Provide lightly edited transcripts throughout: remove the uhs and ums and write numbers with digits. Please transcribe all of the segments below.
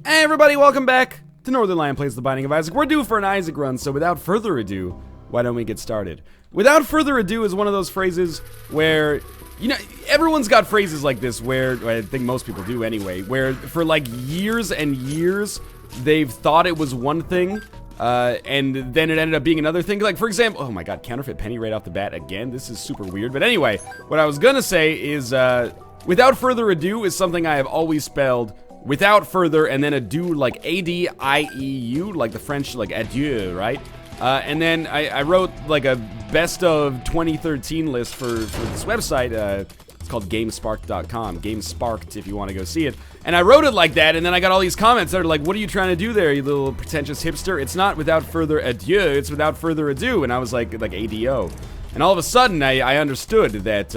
Hey everybody, welcome back to Northernlion Plays the Binding of Isaac. We're due for an Isaac run, so without further ado, why don't we get started? Without further ado is one of those phrases where, you know, everyone's got phrases like this where, I think most people do anyway, where for like years and years, they've thought it was one thing, and then it ended up being another thing. Like, for example, oh my god, counterfeit penny right off the bat again. This is super weird. But anyway, what I was gonna say is, without further ado is something I have always spelled without further, and then adieu, like A-D-I-E-U, like the French, like adieu, right? And then I wrote like a best of 2013 list for this website. It's called Gamesparked.com. Gamesparked if you want to go see it. And I wrote it like that, and then I got all these comments that are like, what are you trying to do there, you little pretentious hipster? It's not without further adieu, it's without further ado. And I was like ADO. And all of a sudden, I understood that,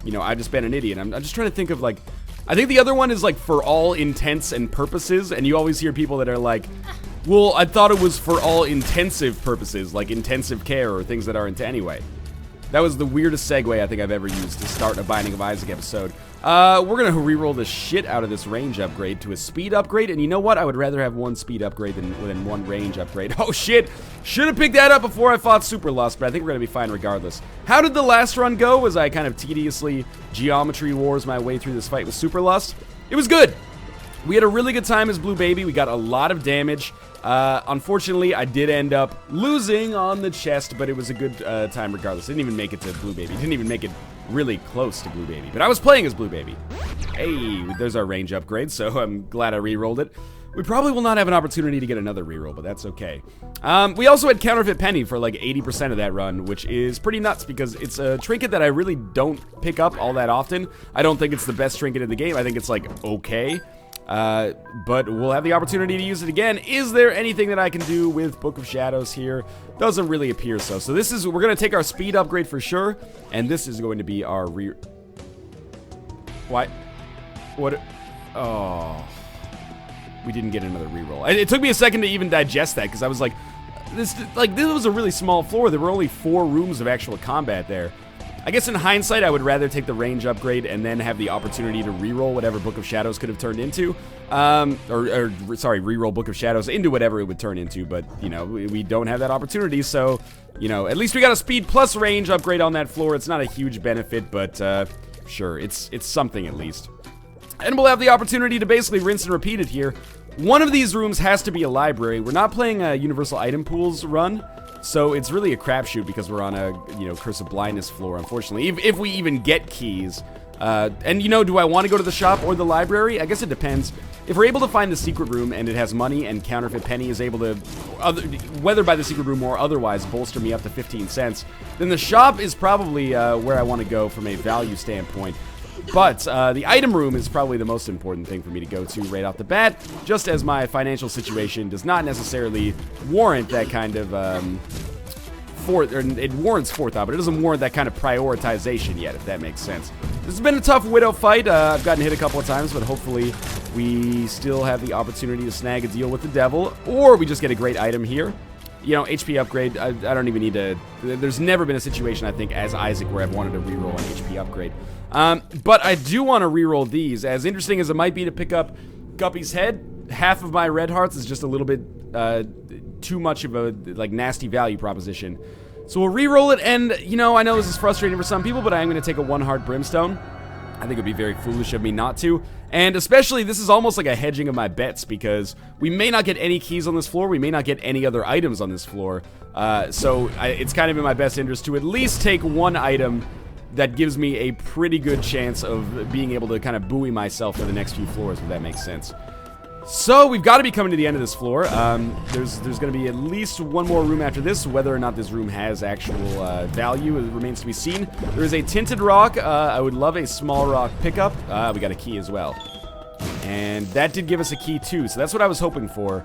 you know, I've just been an idiot. I'm just trying to think of, like, I think the other one is, like, for all intents and purposes, and you always hear people that are like, well, I thought it was for all intensive purposes, like intensive care or things that aren't anyway. That was the weirdest segue I think I've ever used to start a Binding of Isaac episode. We're gonna reroll the shit out of this range upgrade to a speed upgrade, and you know what? I would rather have one speed upgrade than one range upgrade. Oh shit! Should have picked that up before I fought Super Lust, but I think we're gonna be fine regardless. How did the last run go as I kind of tediously geometry wars my way through this fight with Super Lust? It was good! We had a really good time as Blue Baby. We got a lot of damage. Unfortunately, I did end up losing on the chest, but it was a good time regardless. I didn't even make it to Blue Baby. Didn't even make it really close to Blue Baby. But I was playing as Blue Baby. Hey, there's our range upgrade, so I'm glad I re-rolled it. We probably will not have an opportunity to get another reroll, but that's okay. We also had Counterfeit Penny for like 80% of that run, which is pretty nuts because it's a trinket that I really don't pick up all that often. I don't think it's the best trinket in the game. I think it's like okay. But we'll have the opportunity to use it again. Is there anything that I can do with Book of Shadows here? Doesn't really appear so. So this is, we're going to take our speed upgrade for sure, and this is going to be our What? Oh. We didn't get another reroll. It took me a second to even digest that, because I was like, this was a really small floor. There were only 4 rooms of actual combat there. I guess in hindsight, I would rather take the range upgrade and then have the opportunity to reroll whatever Book of Shadows could have turned into. Sorry, reroll Book of Shadows into whatever it would turn into, but, you know, we don't have that opportunity, so, you know, at least we got a speed plus range upgrade on that floor. It's not a huge benefit, but, sure, it's something at least. And we'll have the opportunity to basically rinse and repeat it here. One of these rooms has to be a library. We're not playing a Universal Item Pools run, so it's really a crapshoot because we're on a, you know, Curse of Blindness floor, unfortunately. If we even get keys. And, you know, do I want to go to the shop or the library? I guess it depends. If we're able to find the secret room and it has money and Counterfeit Penny is able to, whether by the secret room or otherwise, bolster me up to 15 cents, then the shop is probably where I want to go from a value standpoint. But the item room is probably the most important thing for me to go to right off the bat, just as my financial situation does not necessarily warrant that kind of, it warrants forethought, but it doesn't warrant that kind of prioritization yet, if that makes sense. This has been a tough Widow fight. I've gotten hit a couple of times, but hopefully we still have the opportunity to snag a deal with the devil, or we just get a great item here. You know, HP upgrade, I don't even need to, there's never been a situation, I think, as Isaac where I've wanted to reroll an HP upgrade. But I do want to reroll these. As interesting as it might be to pick up Guppy's head, half of my red hearts is just a little bit too much of a, like, nasty value proposition. So we'll reroll it, and, you know, I know this is frustrating for some people, but I am going to take a 1-heart Brimstone. I think it would be very foolish of me not to. And especially, this is almost like a hedging of my bets, because we may not get any keys on this floor, we may not get any other items on this floor. So it's kind of in my best interest to at least take one item that gives me a pretty good chance of being able to kind of buoy myself for the next few floors, if that makes sense. So we've got to be coming to the end of this floor. There's going to be at least one more room after this. Whether or not this room has actual value, it remains to be seen. There is a tinted rock. I would love a small rock pickup. We got a key as well. And that did give us a key too, so that's what I was hoping for.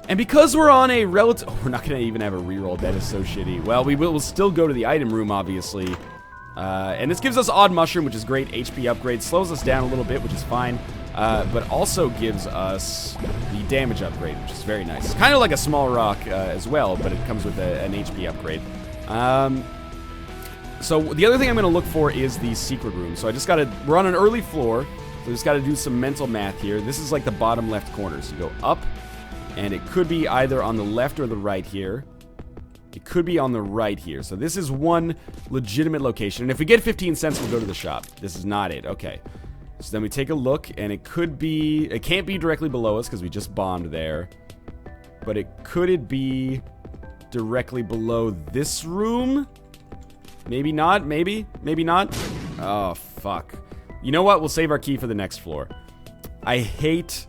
And because we're on a relative... Oh, we're not going to even have a reroll. That is so shitty. Well, we'll still go to the item room, obviously. And this gives us Odd Mushroom, which is great. HP upgrade. Slows us down a little bit, which is fine. But also gives us the damage upgrade, which is very nice. Kind of like a small rock as well, but it comes with an HP upgrade. So the other thing I'm going to look for is the secret room. So I just got to... We're on an early floor. we just got to do some mental math here. This is like the bottom left corner. So you go up, and it could be either on the left or the right here. It could be on the right here. So this is one legitimate location. And if we get 15 cents, we'll go to the shop. This is not it. Okay. So then we take a look, and it could be... It can't be directly below us because we just bombed there. But could it be directly below this room? Maybe not. Maybe. Maybe not. Oh, fuck. You know what? We'll save our key for the next floor. I hate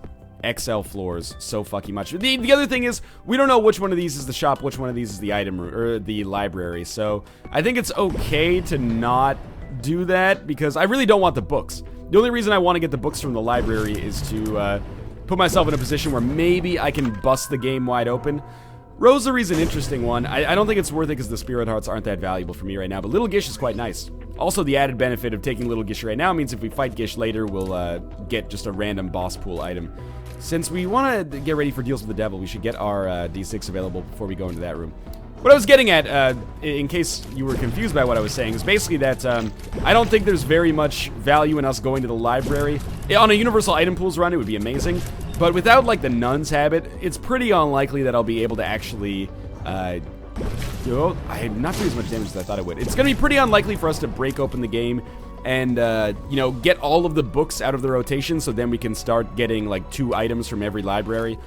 XL floors so fucking much. The other thing is, we don't know which one of these is the shop, which one of these is the item room, or the library. So I think it's okay to not do that because I really don't want the books. The only reason I want to get the books from the library is to put myself in a position where maybe I can bust the game wide open. Rosary's an interesting one. I don't think it's worth it because the Spirit Hearts aren't that valuable for me right now, but Little Gish is quite nice. Also, the added benefit of taking Little Gish right now means if we fight Gish later, we'll get just a random boss pool item. Since we want to get ready for deals with the devil, we should get our D6 available before we go into that room. What I was getting at, in case you were confused by what I was saying, is basically that I don't think there's very much value in us going to the library. On a Universal Item Pools run, it would be amazing. But without, like, the Nun's habit, it's pretty unlikely that I'll be able to actually, I have not doing as much damage as I thought I would. It's going to be pretty unlikely for us to break open the game and, you know, get all of the books out of the rotation so then we can start getting, like, 2 items from every library.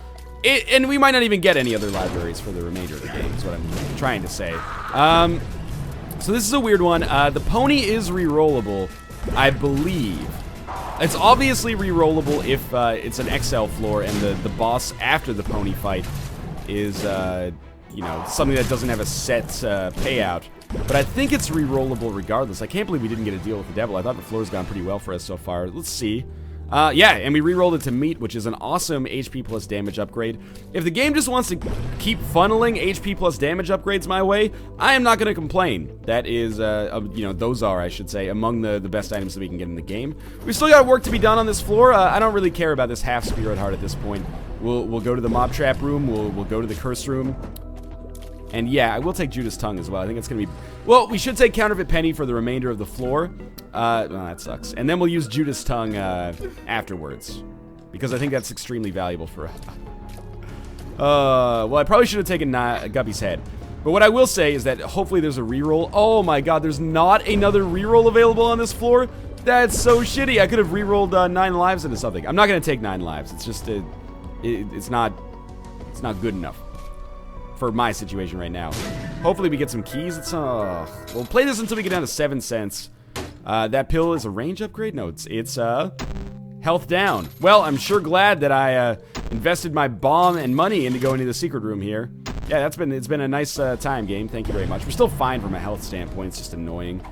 And we might not even get any other libraries for the remainder of the game, is what I'm trying to say. So this is a weird one. The pony is rerollable, I believe. It's obviously rerollable if it's an XL floor and the boss after the pony fight is, you know, something that doesn't have a set payout. But I think it's rerollable regardless. I can't believe we didn't get a deal with the devil. I thought the floor's gone pretty well for us so far. Let's see. Yeah, and we rerolled it to meat, which is an awesome HP plus damage upgrade. If the game just wants to keep funneling HP plus damage upgrades my way, I am not going to complain. That is, you know, those are, I should say, among the best items that we can get in the game. We've still got work to be done on this floor. I don't really care about this half Spirit Heart at this point. We'll go to the mob trap room. We'll go to the curse room. And yeah, I will take Judas Tongue as well. I think it's going to be... Well, we should take Counterfeit Penny for the remainder of the floor. Well, that sucks. And then we'll use Judas Tongue afterwards. Because I think that's extremely valuable for us. Well, I probably should have taken Guppy's head. But what I will say is that hopefully there's a reroll. Oh my god, there's not another reroll available on this floor? That's so shitty. I could have rerolled 9 lives into something. I'm not going to take 9 lives. It's just... It's not good enough for my situation right now. Hopefully we get some keys. We'll play this until we get down to 7 cents. That pill is a range upgrade? No, it's health down. Well, I'm sure glad that I invested my bomb and money into going to the secret room here. Yeah, it's been a nice time, game. Thank you very much. We're still fine from a health standpoint. It's just annoying.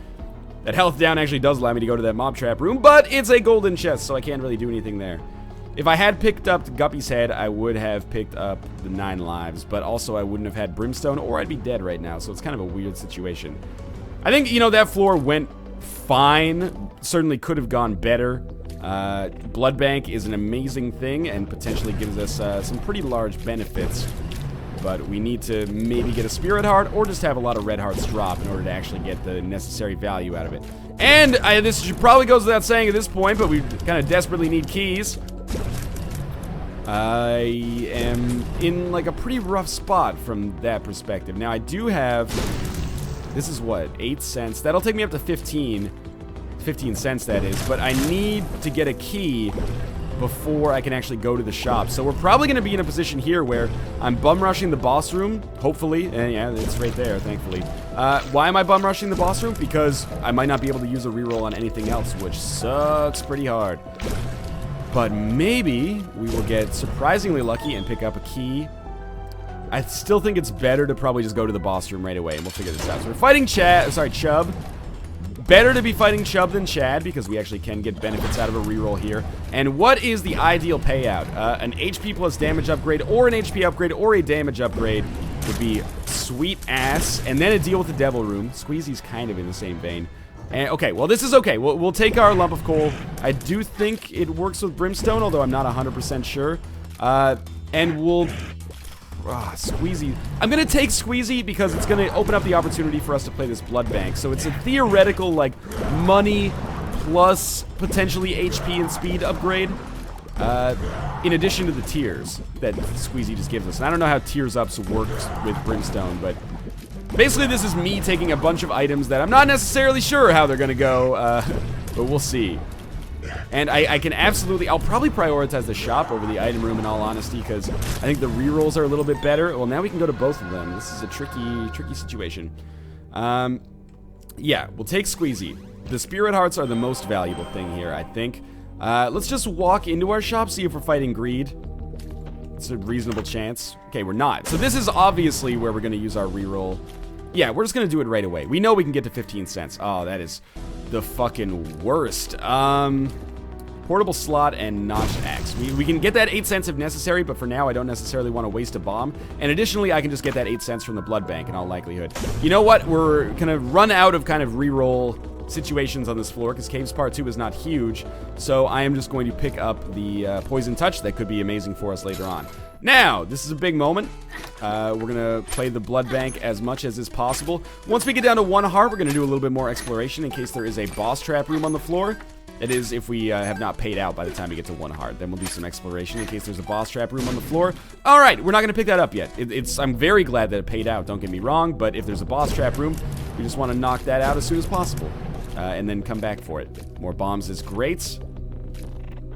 That health down actually does allow me to go to that mob trap room, but it's a golden chest, so I can't really do anything there. If I had picked up Guppy's head, I would have picked up the 9 lives, but also I wouldn't have had Brimstone, or I'd be dead right now, so it's kind of a weird situation. I think, you know, that floor went fine. Certainly could have gone better. Blood Bank is an amazing thing and potentially gives us some pretty large benefits, but we need to maybe get a Spirit Heart or just have a lot of Red Hearts drop in order to actually get the necessary value out of it. And this should probably goes without saying at this point, but we kind of desperately need keys. I am in, like, a pretty rough spot from that perspective. Now, I do have... This is what? 8 cents? That'll take me up to 15 cents, that is. But I need to get a key before I can actually go to the shop. So we're probably going to be in a position here where I'm bum rushing the boss room, hopefully. And yeah, it's right there, thankfully. Why am I bum rushing the boss room? Because I might not be able to use a reroll on anything else, which sucks pretty hard. But maybe we will get surprisingly lucky and pick up a key. I still think it's better to probably just go to the boss room right away, and we'll figure this out. So we're fighting Chubb. Better to be fighting Chubb than Chad, because we actually can get benefits out of a reroll here. And what is the ideal payout? An HP plus damage upgrade, or an HP upgrade, or a damage upgrade would be sweet ass. And then a deal with the devil room. Squeezy's kind of in the same vein. And, okay, well, this is okay. We'll take our lump of coal. I do think it works with Brimstone, although I'm not 100% sure. And we'll... Squeezy. I'm going to take Squeezy because it's going to open up the opportunity for us to play this Blood Bank. So it's a theoretical, like, money plus potentially HP and speed upgrade, in addition to the tiers that SQUEEZY just gives us. And I don't know how tiers ups works with Brimstone, but basically this is me taking a bunch of items that I'm not necessarily sure how they're gonna go, but we'll see. And I can absolutely, I'll probably prioritize the shop over the item room in all honesty, because I think the rerolls are a little bit better. Well, now we can go to both of them. This is a tricky situation. Yeah, we'll take SQUEEZY. The spirit hearts are the most valuable thing here, I think. Let's just walk into our shop, see if we're fighting greed. It's a reasonable chance. Okay, we're not. So this is obviously where we're going to use our reroll. Yeah, we're just going to do it right away. We know we can get to 15 cents. Oh, that is the fucking worst. Portable slot and notched axe. We can get that 8 cents if necessary, but for now I don't necessarily want to waste a bomb. And additionally, I can just get that 8 cents from the blood bank in all likelihood. You know what? We're going to run out of kind of reroll situations on this floor because Caves Part 2 is not huge. So I am just going to pick up the Poison Touch that could be amazing for us later on. Now, this is a big moment. We're going to play the blood bank as much as is possible. Once we get down to 1 heart, we're going to do a little bit more exploration in case there is a boss trap room on the floor. That is, if we have not paid out by the time we get to 1 heart. Then we'll do some exploration in case there's a boss trap room on the floor. Alright, we're not going to pick that up yet. I'm very glad that it paid out, don't get me wrong, but if there's a boss trap room, we just want to knock that out as soon as possible. And then come back for it. More bombs is great.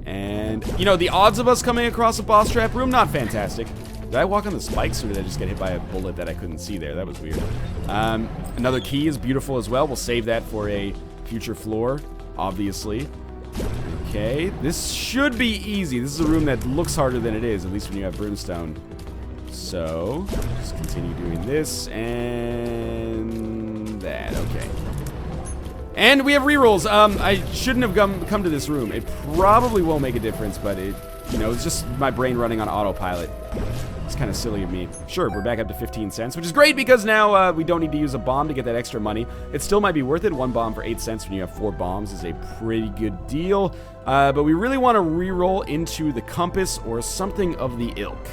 And, you know, the odds of us coming across a boss trap room, not fantastic. Did I walk on the spikes, or did I just get hit by a bullet that I couldn't see there? That was weird. Another key is beautiful as well. We'll save that for a future floor, obviously. Okay, this should be easy. This is a room that looks harder than it is, at least when you have Brimstone. So, just continue doing this, and that, okay. And we have rerolls. I shouldn't have come to this room. It probably won't make a difference, but it, you know, it's just my brain running on autopilot. It's kind of silly of me. Sure, we're back up to 15 cents, which is great because now we don't need to use a bomb to get that extra money. It still might be worth it. 1 bomb for 8 cents when you have 4 bombs is a pretty good deal. But we really want to reroll into the compass or something of the ilk.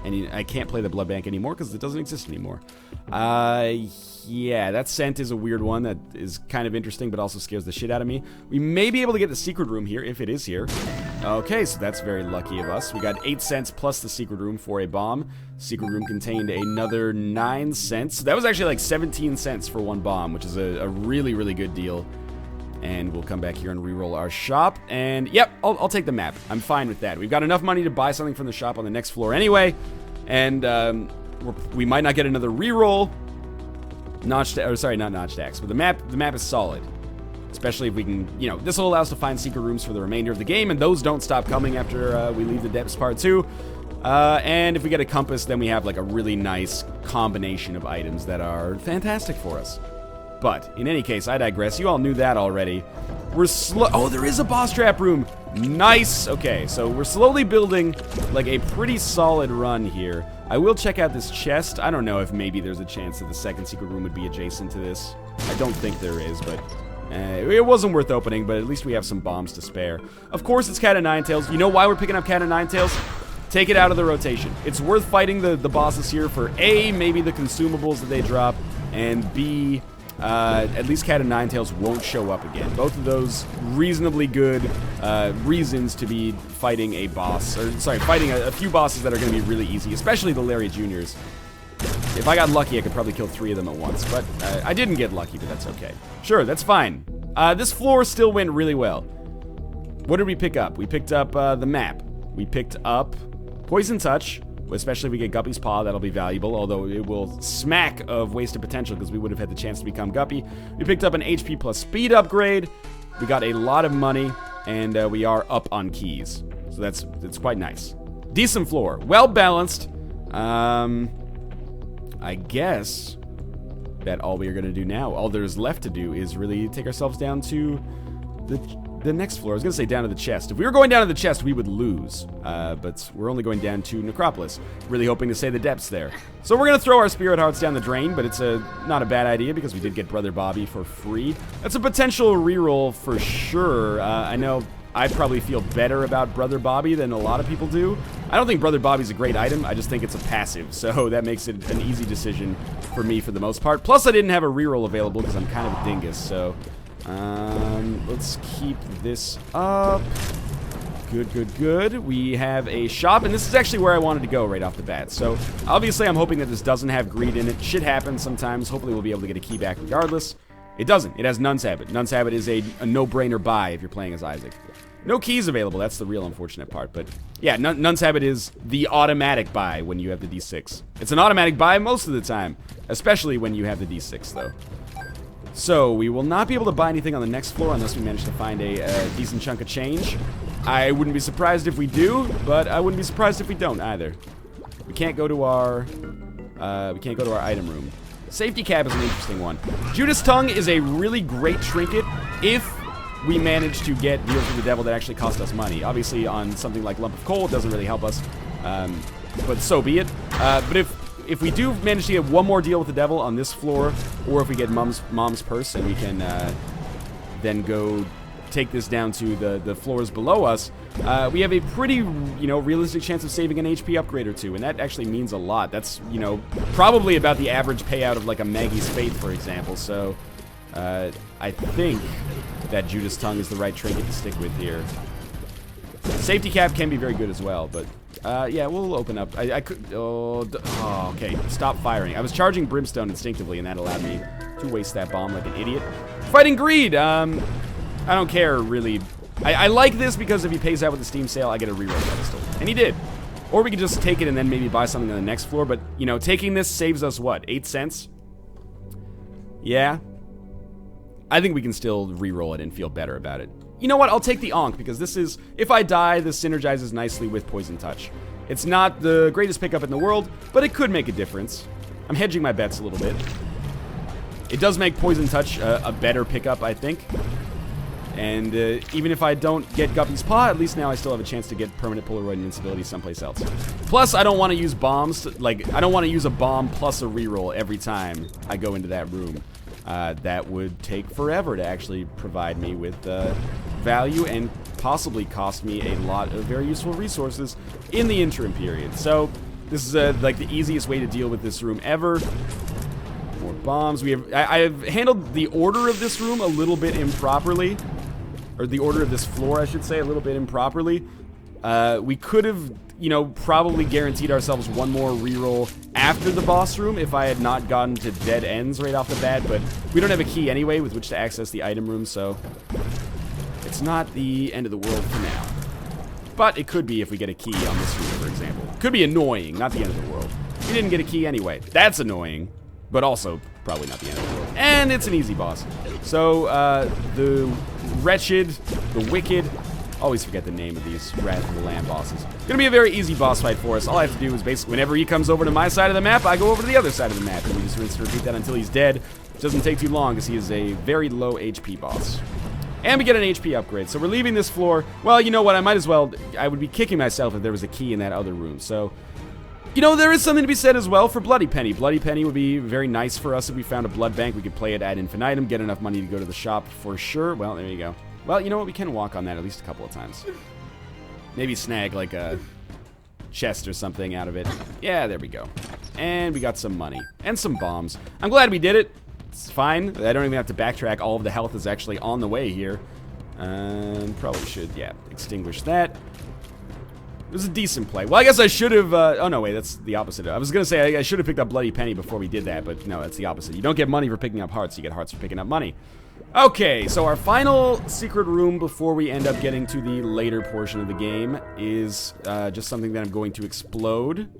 And I can't play the blood bank anymore because it doesn't exist anymore. Yeah, that scent is a weird one that is kind of interesting but also scares the shit out of me. We may be able to get the secret room here if it is here. Okay, so that's very lucky of us. We got 8 cents plus the secret room for a bomb. Secret room contained another 9 cents. So that was actually like 17 cents for 1 bomb, which is a really, really good deal. And we'll come back here and reroll our shop. And yep, I'll take the map. I'm fine with that. We've got enough money to buy something from the shop on the next floor anyway. And we might not get another reroll. Sorry, not notched axe, but the map is solid. Especially if we can, you know, this will allow us to find secret rooms for the remainder of the game, and those don't stop coming after we leave the Depths Part 2. And if we get a compass, then we have like a really nice combination of items that are fantastic for us. But, in any case, I digress. You all knew that already. Oh, there is a boss trap room! Nice! Okay, so we're slowly building, like, a pretty solid run here. I will check out this chest. I don't know if maybe there's a chance that the second secret room would be adjacent to this. I don't think there is, but it wasn't worth opening, but at least we have some bombs to spare. Of course, it's Cat of Nine Tails. You know why we're picking up Cat of Nine Tails? Take it out of the rotation. It's worth fighting the bosses here for A, maybe the consumables that they drop, and B, at least Cat of Nine Tails won't show up again. Both of those reasonably good reasons to be fighting a boss, or sorry, fighting a few bosses that are going to be really easy, especially the Larry Juniors. If I got lucky, I could probably kill 3 of them at once, but I didn't get lucky, but that's okay. Sure, that's fine. This floor still went really well. What did we pick up? We picked up the map. We picked up Poison Touch. Especially if we get Guppy's Paw, that'll be valuable, although it will smack of wasted potential because we would have had the chance to become Guppy. We picked up an HP plus speed upgrade. We got a lot of money, and we are up on keys. So that's quite nice. Decent floor. Well balanced. I guess that all we are going to do now, all there's left to do is really take ourselves down to the next floor. I was going to say down to the chest. If we were going down to the chest, we would lose. But we're only going down to Necropolis. Really hoping to say the depths there. So we're going to throw our spirit hearts down the drain, but it's not a bad idea because we did get Brother Bobby for free. That's a potential reroll for sure. I know I probably feel better about Brother Bobby than a lot of people do. I don't think Brother Bobby's a great item. I just think it's a passive. So that makes it an easy decision for me for the most part. Plus, I didn't have a reroll available because I'm kind of a dingus. So Let's keep this up. Good, good, good. We have a shop, and this is actually where I wanted to go right off the bat. So, obviously, I'm hoping that this doesn't have greed in it. Shit happens sometimes. Hopefully, we'll be able to get a key back regardless. It doesn't. It has Nun's Habit. Nun's Habit is a no-brainer buy if you're playing as Isaac. No keys available. That's the real unfortunate part. But, yeah, Nun's Habit is the automatic buy when you have the D6. It's an automatic buy most of the time, especially when you have the D6, though. So, we will not be able to buy anything on the next floor unless we manage to find a decent chunk of change. I wouldn't be surprised if we do, but I wouldn't be surprised if we don't either. We can't go to our item room. Safety cap is an interesting one. Judas Tongue is a really great trinket if we manage to get deals with the devil that actually cost us money. Obviously, on something like Lump of Coal, it doesn't really help us, but so be it. But if we do manage to get one more deal with the devil on this floor, or if we get Mom's Purse and we can then go take this down to the floors below us, we have a pretty, realistic chance of saving an HP upgrade or two, and that actually means a lot. That's, probably about the average payout of, like, a Maggie's Faith, for example, so I think that Judas Tongue is the right trinket to stick with here. Safety cap can be very good as well, but, yeah, we'll open up. I could, okay, stop firing. I was charging Brimstone instinctively, and that allowed me to waste that bomb like an idiot. Fighting Greed, I don't care, really. I like this because if he pays out with the Steam sale, I get a reroll pedestal. And he did. Or we could just take it and then maybe buy something on the next floor. But, taking this saves us, what, 8 cents? Yeah. I think we can still reroll it and feel better about it. You know what? I'll take the Ankh because this is... If I die, this synergizes nicely with Poison Touch. It's not the greatest pickup in the world, but it could make a difference. I'm hedging my bets a little bit. It does make Poison Touch a better pickup, I think. And even if I don't get Guppy's Paw, at least now I still have a chance to get permanent Polaroid invincibility someplace else. Plus, I don't want to use bombs. I don't want to use a bomb plus a reroll every time I go into that room. That would take forever to actually provide me with value and possibly cost me a lot of very useful resources in the interim period. So, this is like the easiest way to deal with this room ever. More bombs. I've handled the order of this room a little bit improperly. Or the order of this floor, I should say, a little bit improperly. We could have, probably guaranteed ourselves one more reroll after the boss room if I had not gotten to dead ends right off the bat, but we don't have a key anyway with which to access the item room, so it's not the end of the world for now. But it could be if we get a key on this room, for example. Could be annoying, not the end of the world. We didn't get a key anyway. That's annoying, but also probably not the end of the world. And it's an easy boss. So, the Wretched, the Wicked, always forget the name of these Wrath of the Lamb bosses. Gonna be a very easy boss fight for us. All I have to do is basically, whenever he comes over to my side of the map, I go over to the other side of the map, and we just rinse and repeat that until he's dead. It doesn't take too long, because he is a very low HP boss. And we get an HP upgrade, so we're leaving this floor. Well, you know what, I would be kicking myself if there was a key in that other room, so... there is something to be said as well for Bloody Penny. Bloody Penny would be very nice for us if we found a blood bank. We could play it ad infinitum, get enough money to go to the shop for sure. Well, there you go. Well, you know what? We can walk on that at least a couple of times. Maybe snag, like, a chest or something out of it. Yeah, there we go. And we got some money. And some bombs. I'm glad we did it. It's fine. I don't even have to backtrack. All of the health is actually on the way here. Probably should, yeah, extinguish that. It was a decent play. Well, I guess I should have, oh no, wait, that's the opposite. I was gonna say I should have picked up Bloody Penny before we did that, but no, that's the opposite. You don't get money for picking up hearts, you get hearts for picking up money. Okay, so our final secret room before we end up getting to the later portion of the game is just something that I'm going to explode.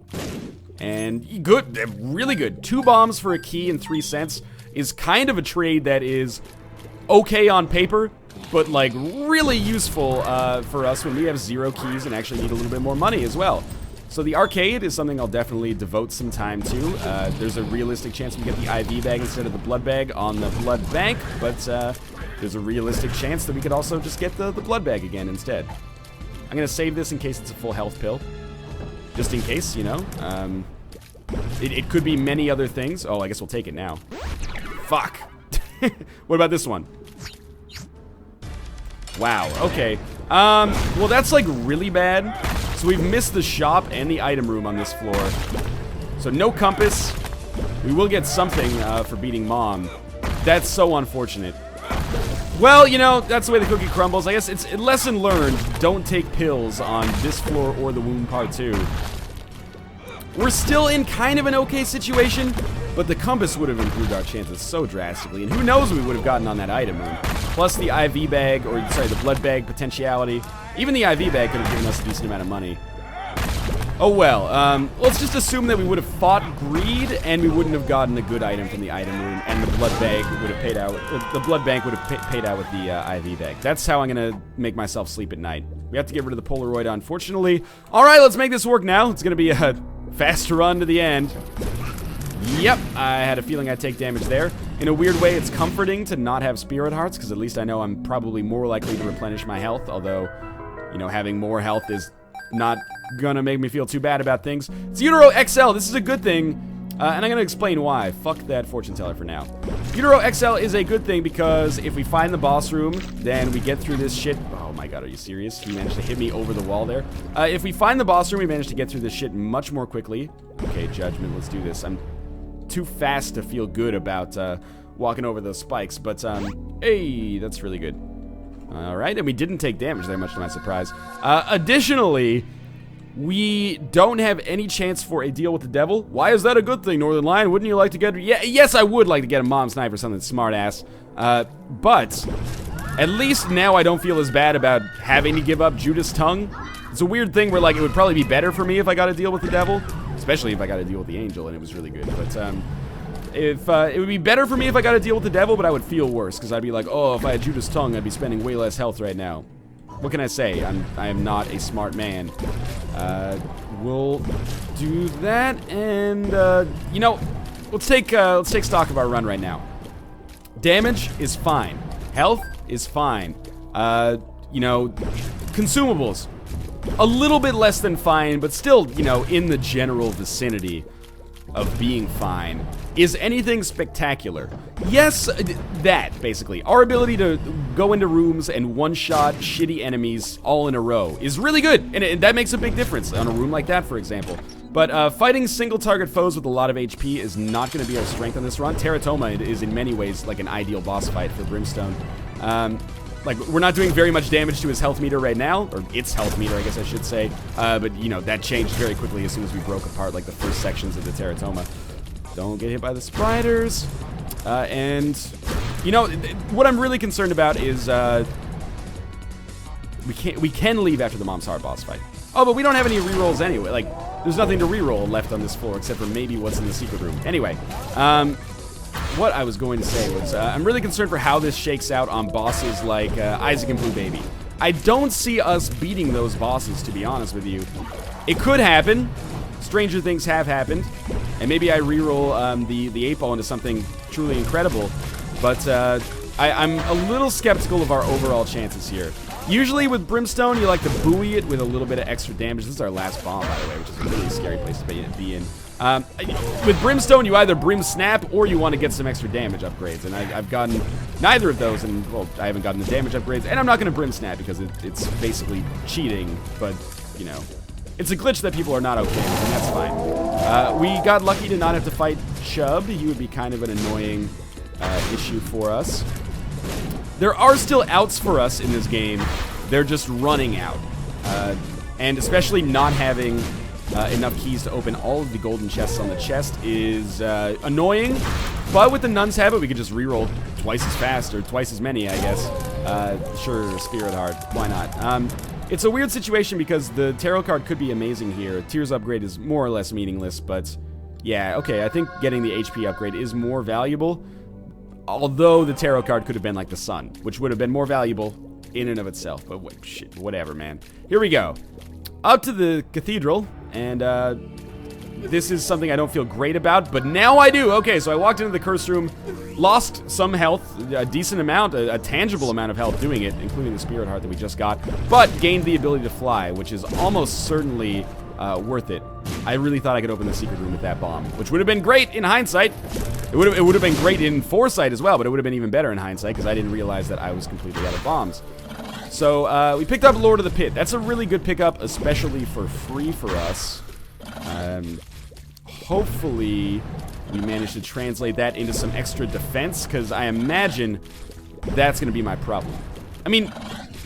And good, really good. 2 bombs for a key and 3 cents is kind of a trade that is okay on paper, but like really useful for us when we have 0 keys and actually need a little bit more money as well. So the arcade is something I'll definitely devote some time to. There's a realistic chance we get the IV bag instead of the blood bag on the blood bank, but there's a realistic chance that we could also just get the blood bag again instead. I'm gonna save this in case it's a full health pill. Just in case, It could be many other things. Oh, I guess we'll take it now. Fuck. What about this one? Wow, okay. Well, that's like really bad. So we've missed the shop and the item room on this floor. So no compass. We will get something for beating Mom. That's so unfortunate. Well, you know, that's the way the cookie crumbles. I guess it's a lesson learned. Don't take pills on this floor or the wound part 2. We're still in kind of an okay situation, but the compass would have improved our chances so drastically. And who knows what we would have gotten on that item room. Plus the IV bag, or sorry, the blood bag potentiality. Even the IV bag could have given us a decent amount of money. Oh well, let's just assume that we would have fought greed and we wouldn't have gotten a good item from the item room, and the blood bag would have paid out. The blood bank would have paid out with the IV bag. That's how I'm gonna make myself sleep at night. We have to get rid of the Polaroid, unfortunately. All right, let's make this work now. It's gonna be a fast run to the end. Yep, I had a feeling I'd take damage there. In a weird way, it's comforting to not have Spirit Hearts, because at least I know I'm probably more likely to replenish my health, although, you know, having more health is not gonna make me feel too bad about things. It's Utero XL. This is a good thing, and I'm gonna explain why. Fuck that fortune teller for now. Utero XL is a good thing because if we find the boss room, then we get through this shit. Oh my god, are you serious? He managed to hit me over the wall there. If we find the boss room, we manage to get through this shit much more quickly. Okay, Judgment, let's do this. I'm too fast to feel good about walking over those spikes, but hey, that's really good. Alright, and we didn't take damage there, much to my surprise. Additionally, we don't have any chance for a deal with the devil. Why is that a good thing, Northernlion? Wouldn't you like to get... Yeah, yes, I would like to get a mom's knife or something smart-ass. But at least now I don't feel as bad about having to give up Judas' tongue. It's a weird thing where, like, it would probably be better for me if I got a deal with the devil. Especially if I got a deal with the angel, and it was really good. But, if it would be better for me if I got a deal with the devil, but I would feel worse because I'd be like, oh, if I had Judas' tongue, I'd be spending way less health right now. What can I say? I am not a smart man. We'll do that, and you know, let's take stock of our run right now. Damage is fine. Health is fine. You know, consumables a little bit less than fine, but still, you know, in the general vicinity of being fine. Is anything spectacular? Yes, that, basically. Our ability to go into rooms and one-shot shitty enemies all in a row is really good, and that makes a big difference on a room like that, for example. But fighting single-target foes with a lot of HP is not going to be our strength on this run. Teratoma is in many ways like an ideal boss fight for Brimstone. Like, we're not doing very much damage to his health meter right now, or its health meter, I guess I should say. But, you know, that changed very quickly as soon as we broke apart, like, the first sections of the Teratoma. Don't get hit by the spiders. And, you know, what I'm really concerned about is, we can leave after the Mom's Heart boss fight. Oh, but we don't have any rerolls anyway. Like, there's nothing to reroll left on this floor except for maybe what's in the secret room. Anyway, what I was going to say was, I'm really concerned for how this shakes out on bosses like Isaac and Blue Baby. I don't see us beating those bosses, to be honest with you. It could happen. Stranger things have happened. And maybe I reroll the 8-ball into something truly incredible. But I'm a little skeptical of our overall chances here. Usually with Brimstone, you like to buoy it with a little bit of extra damage. This is our last bomb, by the way, which is a really scary place to be in. With Brimstone, you either Brim Snap or you want to get some extra damage upgrades. And I've gotten neither of those, and, well, I haven't gotten the damage upgrades. And I'm not going to Brim Snap because it's basically cheating, but, you know. It's a glitch that people are not okay with, and that's fine. We got lucky to not have to fight Chub. He would be kind of an annoying issue for us. There are still outs for us in this game. They're just running out. And especially not having enough keys to open all of the golden chests on the chest is annoying. But with the Nun's Habit, we could just reroll twice as fast, or twice as many, I guess. Sure, Spirit Heart. Why not? It's a weird situation because the tarot card could be amazing here. Tears upgrade is more or less meaningless, but yeah, okay, I think getting the HP upgrade is more valuable. Although the tarot card could have been like the sun, which would have been more valuable in and of itself. But shit, whatever, man. Here we go. Up to the cathedral, and this is something I don't feel great about, but now I do. Okay, so I walked into the curse room, lost some health, a decent amount, a tangible amount of health doing it, including the Spirit Heart that we just got, but gained the ability to fly, which is almost certainly worth it. I really thought I could open the secret room with that bomb, which would have been great in hindsight. It would have been great in foresight as well, but it would have been even better in hindsight because I didn't realize that I was completely out of bombs. So we picked up Lord of the Pit. That's a really good pickup, especially for free for us. Hopefully we managed to translate that into some extra defense, because I imagine that's going to be my problem. I mean,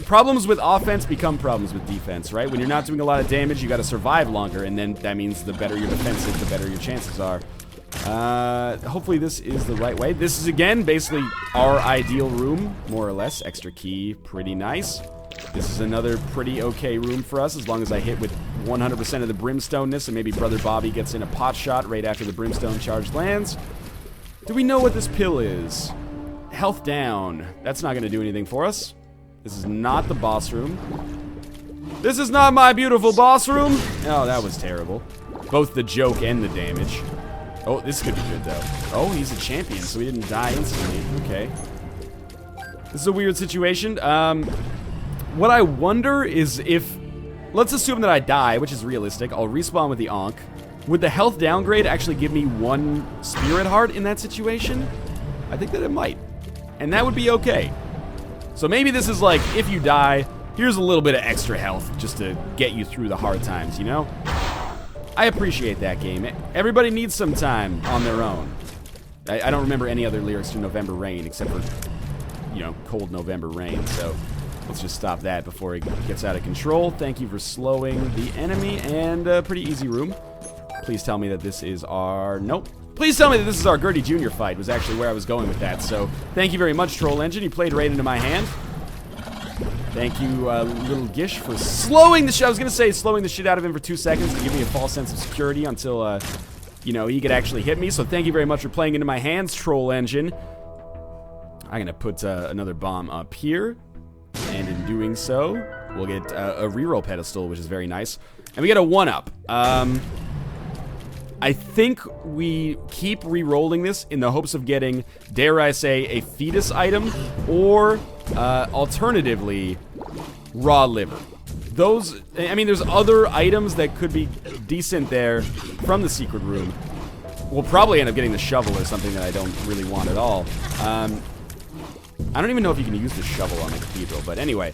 problems with offense become problems with defense, right? When you're not doing a lot of damage, you got to survive longer, and then that means the better your defense is, the better your chances are. Hopefully this is the right way. This is, again, basically our ideal room, more or less. Extra key, pretty nice. This is another pretty okay room for us, as long as I hit with 100% of the brimstoneness, and maybe Brother Bobby gets in a pot shot right after the brimstone charge lands. Do we know what this pill is? Health down. That's not going to do anything for us. This is not the boss room. This is not my beautiful boss room. Oh, that was terrible. Both the joke and the damage. Oh, this could be good, though. Oh, he's a champion, so he didn't die instantly. Okay. This is a weird situation. What I wonder is if... Let's assume that I die, which is realistic. I'll respawn with the Ankh. Would the health downgrade actually give me 1 spirit heart in that situation? I think that it might. And that would be okay. So maybe this is like, if you die, here's a little bit of extra health just to get you through the hard times, you know? I appreciate that game. Everybody needs some time on their own. I don't remember any other lyrics to November Rain except for, you know, Cold November Rain. So let's just stop that before it gets out of control. Thank you for slowing the enemy, and a pretty easy room. Please tell me that this is our... Nope. Please tell me that this is our Gertie Jr. fight, was actually where I was going with that. So thank you very much, Troll Engine. You played right into my hand. Thank you, Little Gish, for slowing the shit. I was going to say slowing the shit out of him for 2 seconds to give me a false sense of security until, you know, he could actually hit me. So thank you very much for playing into my hands, Troll Engine. I'm going to put another bomb up here. And in doing so, we'll get a reroll pedestal, which is very nice. And we get a 1-up. I think we keep re-rolling this in the hopes of getting, dare I say, a fetus item, or alternatively, raw liver. Those, I mean, there's other items that could be decent there from the secret room. We'll probably end up getting the shovel or something that I don't really want at all. I don't even know if you can use the shovel on the cathedral, but anyway,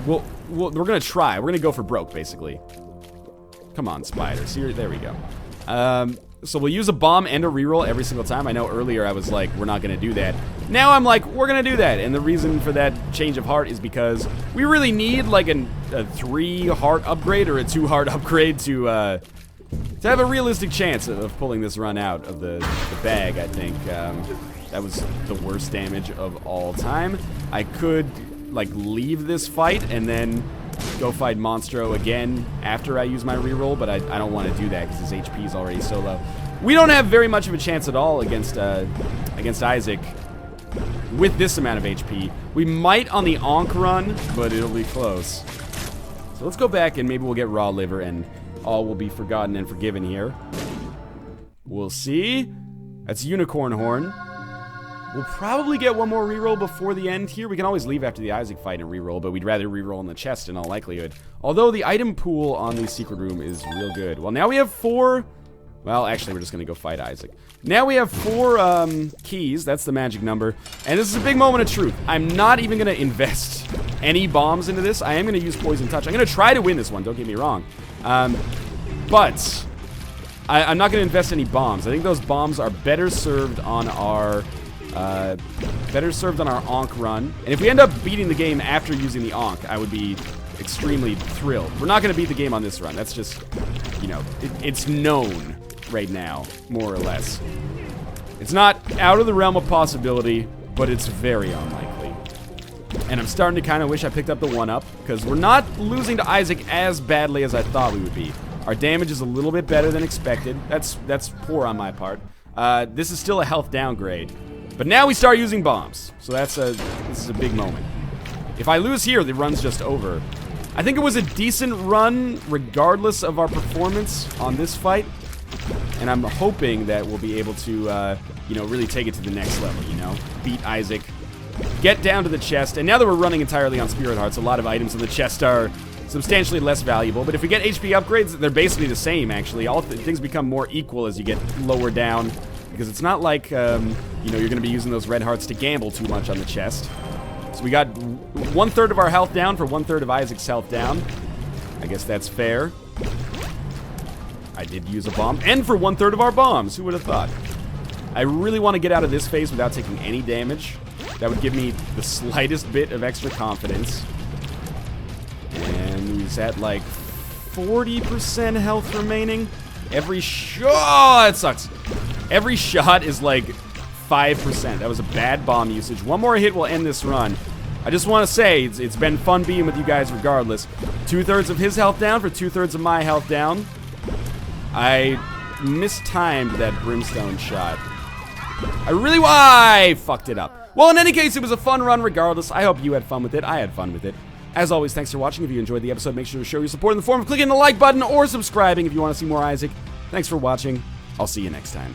we're gonna try. We're gonna go for broke, basically. Come on, spider. See, there we go. So we'll use a bomb and a reroll every single time. I know earlier I was like, we're not going to do that. Now I'm like, we're going to do that. And the reason for that change of heart is because we really need like a 3 heart upgrade or a 2 heart upgrade to have a realistic chance of pulling this run out of the bag, I think. That was the worst damage of all time. I could like leave this fight and then go fight Monstro again after I use my reroll, but I don't want to do that because his HP is already so low. We don't have very much of a chance at all against Isaac with this amount of HP. We might on the Ankh run, but it'll be close. So let's go back and maybe we'll get raw liver and all will be forgotten and forgiven here. We'll see. That's Unicorn Horn. We'll probably get one more reroll before the end here. We can always leave after the Isaac fight and reroll, but we'd rather reroll in the chest in all likelihood. Although the item pool on the secret room is real good. Well, now we have 4... Well, actually, we're just going to go fight Isaac. Now we have 4 keys. That's the magic number. And this is a big moment of truth. I'm not even going to invest any bombs into this. I am going to use Poison Touch. I'm going to try to win this one. Don't get me wrong. But I'm not going to invest any bombs. I think those bombs are better served on our... Ankh run. And if we end up beating the game after using the Ankh, I would be extremely thrilled. We're not going to beat the game on this run. That's just, you know, it's known right now, more or less. It's not out of the realm of possibility, but it's very unlikely. And I'm starting to kind of wish I picked up the 1-up, because we're not losing to Isaac as badly as I thought we would be. Our damage is a little bit better than expected. That's poor on my part. This is still a health downgrade. But now we start using bombs, so this is a big moment. If I lose here, the run's just over. I think it was a decent run, regardless of our performance on this fight, and I'm hoping that we'll be able to, you know, really take it to the next level. You know, beat Isaac, get down to the chest, and now that we're running entirely on Spirit Hearts, a lot of items in the chest are substantially less valuable. But if we get HP upgrades, they're basically the same. Actually, all things become more equal as you get lower down. Because it's not like, you know, you're going to be using those red hearts to gamble too much on the chest. So we got 1/3 of our health down for 1/3 of Isaac's health down. I guess that's fair. I did use a bomb. And for 1/3 of our bombs. Who would have thought? I really want to get out of this phase without taking any damage. That would give me the slightest bit of extra confidence. And he's at like 40% health remaining. Every shot, oh, that sucks. Every shot is like 5%. That was a bad bomb usage. One more hit will end this run. I just want to say, it's been fun being with you guys regardless. 2/3 of his health down for 2/3 of my health down. I mistimed that brimstone shot. I fucked it up. Well, in any case, it was a fun run regardless. I hope you had fun with it. I had fun with it. As always, thanks for watching. If you enjoyed the episode, make sure to show your support in the form of clicking the like button or subscribing if you want to see more Isaac. Thanks for watching. I'll see you next time.